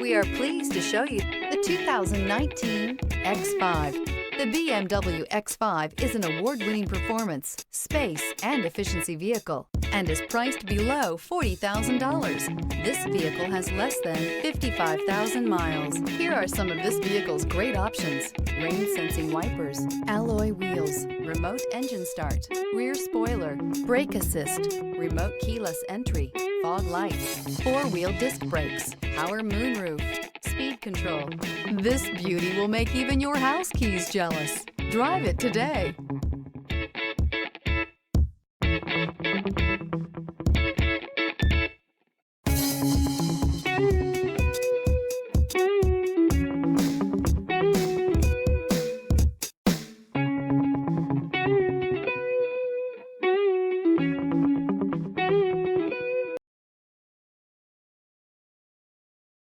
We are pleased to show you the 2019 X5. The BMW X5 is an award-winning performance, space, and efficiency vehicle and is priced below $40,000. This vehicle has less than 55,000 miles. Here are some of this vehicle's great options: rain-sensing wipers, alloy wheels, remote engine start, rear spoiler, brake assist, remote keyless entry, fog lights, four-wheel disc brakes, power moonroof, speed control. This beauty will make even your house keys jealous. Drive it today.